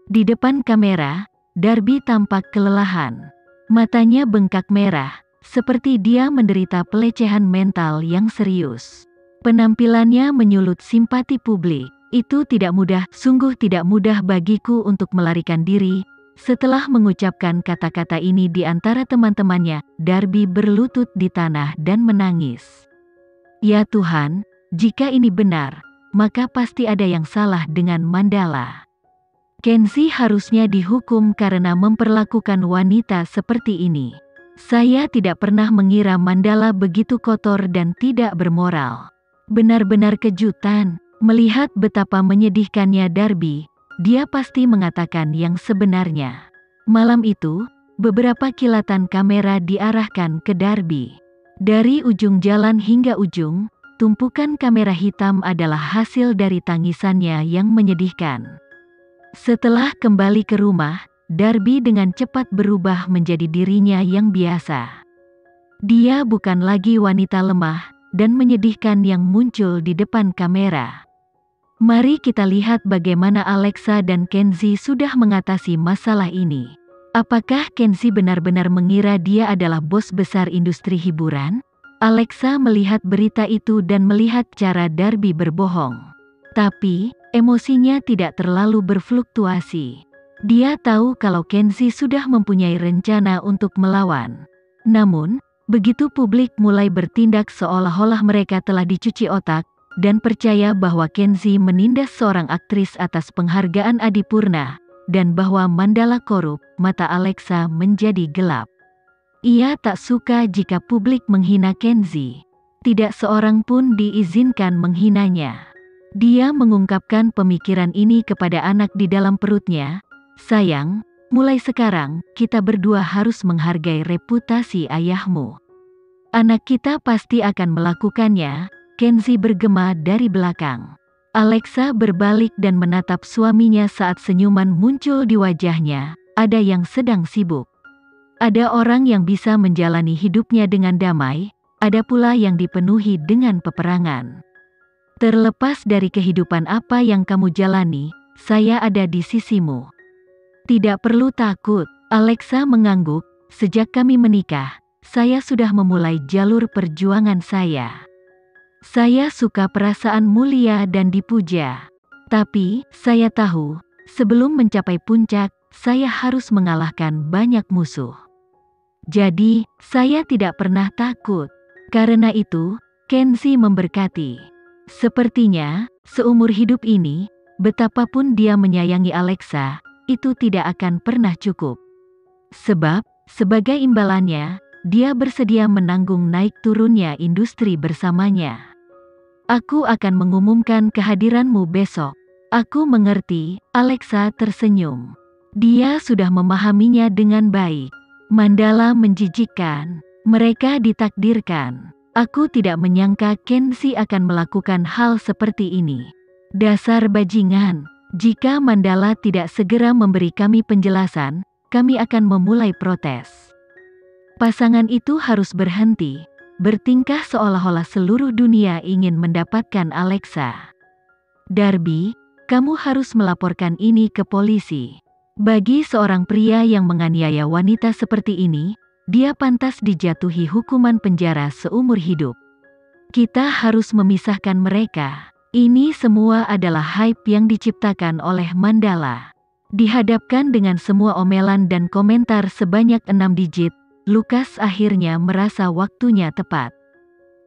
Di depan kamera, Darby tampak kelelahan. Matanya bengkak merah, seperti dia menderita pelecehan mental yang serius. Penampilannya menyulut simpati publik. Itu tidak mudah, sungguh tidak mudah bagiku untuk melarikan diri. Setelah mengucapkan kata-kata ini di antara teman-temannya, Darby berlutut di tanah dan menangis. Ya Tuhan, jika ini benar, maka pasti ada yang salah dengan Mandala. Kenzie harusnya dihukum karena memperlakukan wanita seperti ini. Saya tidak pernah mengira Mandala begitu kotor dan tidak bermoral. Benar-benar kejutan, melihat betapa menyedihkannya Darby, dia pasti mengatakan yang sebenarnya. Malam itu, beberapa kilatan kamera diarahkan ke Darby. Dari ujung jalan hingga ujung, tumpukan kamera hitam adalah hasil dari tangisannya yang menyedihkan. Setelah kembali ke rumah, Darby dengan cepat berubah menjadi dirinya yang biasa. Dia bukan lagi wanita lemah dan menyedihkan yang muncul di depan kamera. Mari kita lihat bagaimana Alexa dan Kenzie sudah mengatasi masalah ini. Apakah Kenzie benar-benar mengira dia adalah bos besar industri hiburan? Alexa melihat berita itu dan melihat cara Darby berbohong. Tapi, emosinya tidak terlalu berfluktuasi. Dia tahu kalau Kenzie sudah mempunyai rencana untuk melawan. Namun, begitu publik mulai bertindak seolah-olah mereka telah dicuci otak, dan percaya bahwa Kenzie menindas seorang aktris atas penghargaan Adipurna, dan bahwa Mandala korup, mata Alexa menjadi gelap. Ia tak suka jika publik menghina Kenzie. Tidak seorang pun diizinkan menghinanya. Dia mengungkapkan pemikiran ini kepada anak di dalam perutnya. Sayang, mulai sekarang, kita berdua harus menghargai reputasi ayahmu. Anak kita pasti akan melakukannya. Kenzie bergema dari belakang. Alexa berbalik dan menatap suaminya saat senyuman muncul di wajahnya. Ada yang sedang sibuk. Ada orang yang bisa menjalani hidupnya dengan damai, ada pula yang dipenuhi dengan peperangan. Terlepas dari kehidupan apa yang kamu jalani, saya ada di sisimu. Tidak perlu takut, Alexa mengangguk. Sejak kami menikah, saya sudah memulai jalur perjuangan saya. Saya suka perasaan mulia dan dipuja. Tapi, saya tahu, sebelum mencapai puncak, saya harus mengalahkan banyak musuh. Jadi, saya tidak pernah takut. Karena itu, Kenzie memberkati. Sepertinya, seumur hidup ini, betapapun dia menyayangi Alexa, itu tidak akan pernah cukup. Sebab, sebagai imbalannya, dia bersedia menanggung naik turunnya industri bersamanya. Aku akan mengumumkan kehadiranmu besok. Aku mengerti, Alexa tersenyum. Dia sudah memahaminya dengan baik. Mandala menjijikkan. Mereka ditakdirkan. Aku tidak menyangka Kenzie akan melakukan hal seperti ini. Dasar bajingan, jika Mandala tidak segera memberi kami penjelasan, kami akan memulai protes. Pasangan itu harus berhenti, bertingkah seolah-olah seluruh dunia ingin mendapatkan Alexa. Darby, kamu harus melaporkan ini ke polisi. Bagi seorang pria yang menganiaya wanita seperti ini, dia pantas dijatuhi hukuman penjara seumur hidup. Kita harus memisahkan mereka. Ini semua adalah hype yang diciptakan oleh Mandala. Dihadapkan dengan semua omelan dan komentar sebanyak 6 digit, Lucas akhirnya merasa waktunya tepat.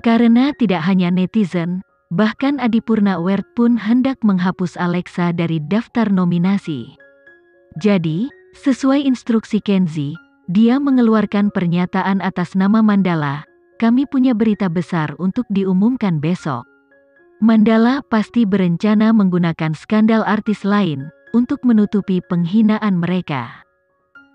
Karena tidak hanya netizen, bahkan Adipurna Award pun hendak menghapus Alexa dari daftar nominasi. Jadi, sesuai instruksi Kenzie, dia mengeluarkan pernyataan atas nama Mandala. Kami punya berita besar untuk diumumkan besok. Mandala pasti berencana menggunakan skandal artis lain untuk menutupi penghinaan mereka.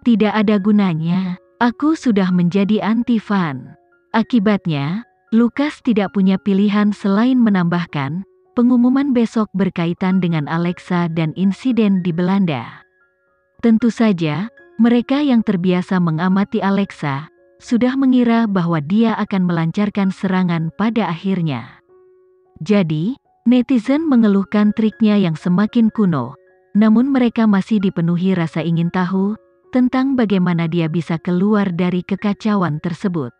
Tidak ada gunanya, aku sudah menjadi anti-fan. Akibatnya, Lucas tidak punya pilihan selain menambahkan, pengumuman besok berkaitan dengan Alexa dan insiden di Belanda. Tentu saja, mereka yang terbiasa mengamati Alexa, sudah mengira bahwa dia akan melancarkan serangan pada akhirnya. Jadi, netizen mengeluhkan triknya yang semakin kuno. namun mereka masih dipenuhi rasa ingin tahu tentang bagaimana dia bisa keluar dari kekacauan tersebut.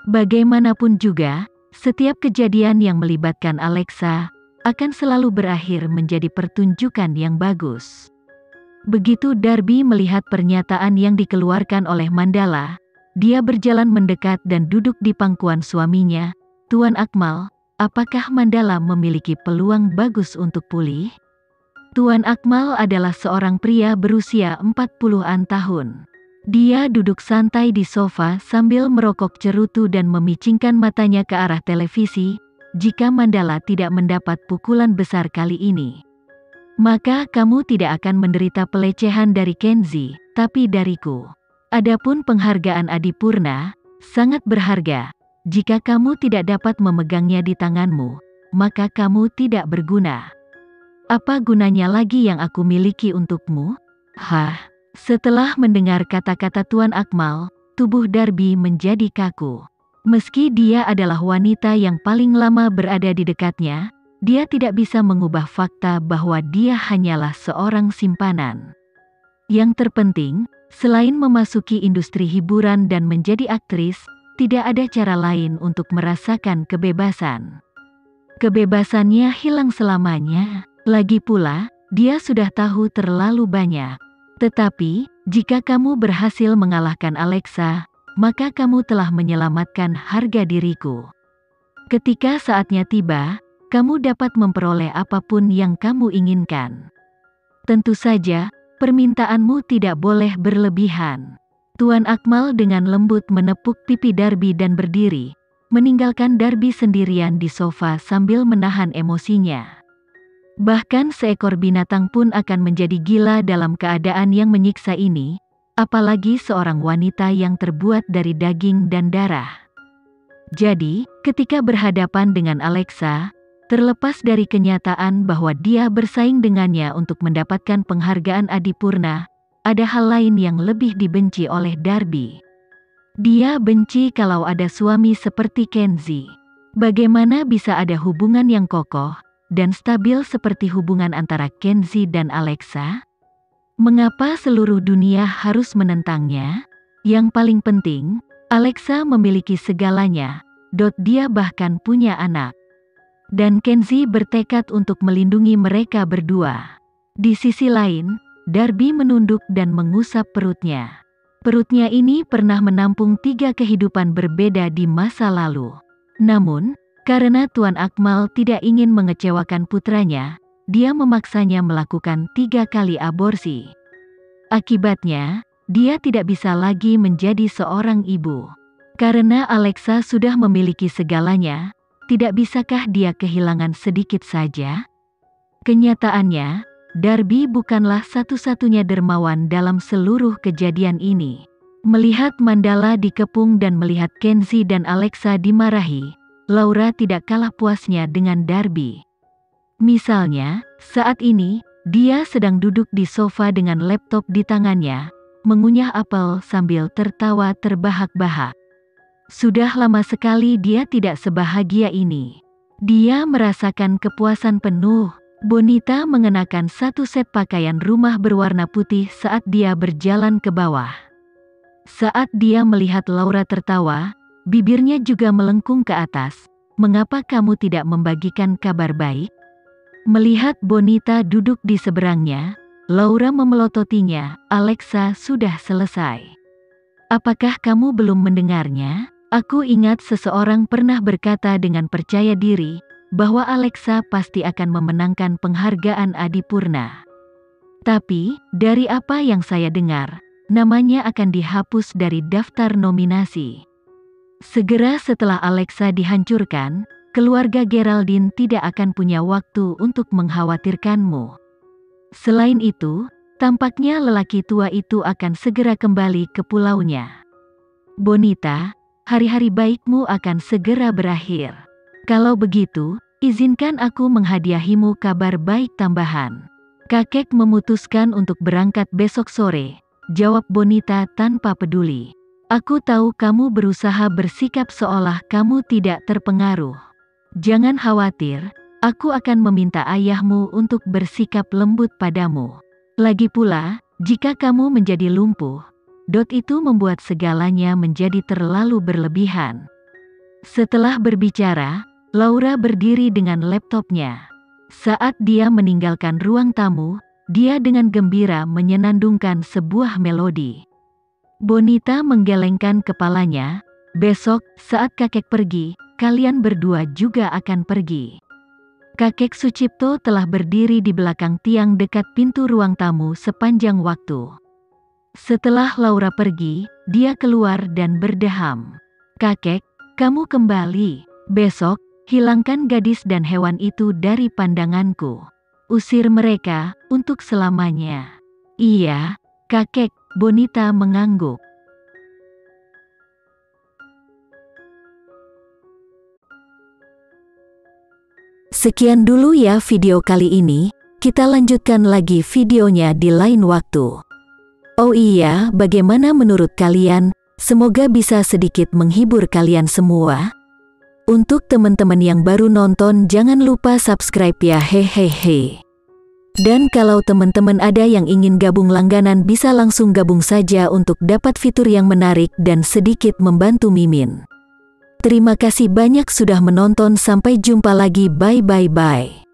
Bagaimanapun juga, setiap kejadian yang melibatkan Alexa akan selalu berakhir menjadi pertunjukan yang bagus. Begitu Darby melihat pernyataan yang dikeluarkan oleh Mandala, dia berjalan mendekat dan duduk di pangkuan suaminya. "Tuan Akmal, apakah Mandala memiliki peluang bagus untuk pulih?" Tuan Akmal adalah seorang pria berusia 40-an tahun. Dia duduk santai di sofa sambil merokok cerutu dan memicingkan matanya ke arah televisi. "Jika Mandala tidak mendapat pukulan besar kali ini, maka kamu tidak akan menderita pelecehan dari Kenzi, tapi dariku. Adapun penghargaan Adipurna, sangat berharga. Jika kamu tidak dapat memegangnya di tanganmu, maka kamu tidak berguna. Apa gunanya lagi yang aku miliki untukmu?" Hah? Setelah mendengar kata-kata Tuan Akmal, tubuh Darby menjadi kaku. Meski dia adalah wanita yang paling lama berada di dekatnya, dia tidak bisa mengubah fakta bahwa dia hanyalah seorang simpanan. Yang terpenting, selain memasuki industri hiburan dan menjadi aktris, tidak ada cara lain untuk merasakan kebebasan. Kebebasannya hilang selamanya. Lagi pula, dia sudah tahu terlalu banyak. Tetapi, jika kamu berhasil mengalahkan Alexa, maka kamu telah menyelamatkan harga diriku. Ketika saatnya tiba, kamu dapat memperoleh apapun yang kamu inginkan. Tentu saja, permintaanmu tidak boleh berlebihan. Tuan Akmal dengan lembut menepuk pipi Darby dan berdiri, meninggalkan Darby sendirian di sofa sambil menahan emosinya. Bahkan seekor binatang pun akan menjadi gila dalam keadaan yang menyiksa ini, apalagi seorang wanita yang terbuat dari daging dan darah. Jadi, ketika berhadapan dengan Alexa, terlepas dari kenyataan bahwa dia bersaing dengannya untuk mendapatkan penghargaan Adipurna, ada hal lain yang lebih dibenci oleh Darby. Dia benci kalau ada suami seperti Kenzi. Bagaimana bisa ada hubungan yang kokoh dan stabil seperti hubungan antara Kenzi dan Alexa? Mengapa seluruh dunia harus menentangnya? Yang paling penting, Alexa memiliki segalanya. Dia bahkan punya anak. Dan Kenzi bertekad untuk melindungi mereka berdua. Di sisi lain, Darby menunduk dan mengusap perutnya. Perutnya ini pernah menampung 3 kehidupan berbeda di masa lalu. Namun, karena Tuan Akmal tidak ingin mengecewakan putranya, dia memaksanya melakukan 3 kali aborsi. Akibatnya, dia tidak bisa lagi menjadi seorang ibu. Karena Alexa sudah memiliki segalanya, tidak bisakah dia kehilangan sedikit saja? Kenyataannya, Darby bukanlah satu-satunya dermawan dalam seluruh kejadian ini. Melihat Mandala dikepung dan melihat Kenzi dan Alexa dimarahi, Laura tidak kalah puasnya dengan Darby. Misalnya, saat ini, dia sedang duduk di sofa dengan laptop di tangannya, mengunyah apel sambil tertawa terbahak-bahak. Sudah lama sekali dia tidak sebahagia ini. Dia merasakan kepuasan penuh. Bonita mengenakan satu set pakaian rumah berwarna putih saat dia berjalan ke bawah. Saat dia melihat Laura tertawa, bibirnya juga melengkung ke atas. "Mengapa kamu tidak membagikan kabar baik?" Melihat Bonita duduk di seberangnya, Laura memelototinya. "Alexa sudah selesai. Apakah kamu belum mendengarnya? Aku ingat seseorang pernah berkata dengan percaya diri, bahwa Alexa pasti akan memenangkan penghargaan Adipurna. Tapi, dari apa yang saya dengar, namanya akan dihapus dari daftar nominasi. Segera setelah Alexa dihancurkan, keluarga Geraldine tidak akan punya waktu untuk mengkhawatirkanmu. Selain itu, tampaknya lelaki tua itu akan segera kembali ke pulaunya. Bonita, hari-hari baikmu akan segera berakhir. Kalau begitu, izinkan aku menghadiahimu kabar baik tambahan. Kakek memutuskan untuk berangkat besok sore," jawab Bonita tanpa peduli. "Aku tahu kamu berusaha bersikap seolah kamu tidak terpengaruh. Jangan khawatir, Aku akan meminta ayahmu untuk bersikap lembut padamu. Lagi pula, jika kamu menjadi lumpuh, itu membuat segalanya menjadi terlalu berlebihan. Setelah berbicara, Laura berdiri dengan laptopnya. Saat dia meninggalkan ruang tamu, dia dengan gembira menyenandungkan sebuah melodi. Bonita menggelengkan kepalanya. Besok, saat kakek pergi, kalian berdua juga akan pergi. Kakek Sucipto telah berdiri di belakang tiang dekat pintu ruang tamu sepanjang waktu. Setelah Laura pergi, dia keluar dan berdeham. Kakek, kamu kembali. Besok, hilangkan gadis dan hewan itu dari pandanganku. Usir mereka, untuk selamanya. Iya, kakek, Bonita mengangguk. Sekian dulu ya video kali ini, kita lanjutkan lagi videonya di lain waktu. Oh iya, bagaimana menurut kalian? Semoga bisa sedikit menghibur kalian semua. Untuk teman-teman yang baru nonton, jangan lupa subscribe ya, hehehe. Dan kalau teman-teman ada yang ingin gabung langganan, bisa langsung gabung saja untuk dapat fitur yang menarik dan sedikit membantu Mimin. Terima kasih banyak sudah menonton, sampai jumpa lagi, bye.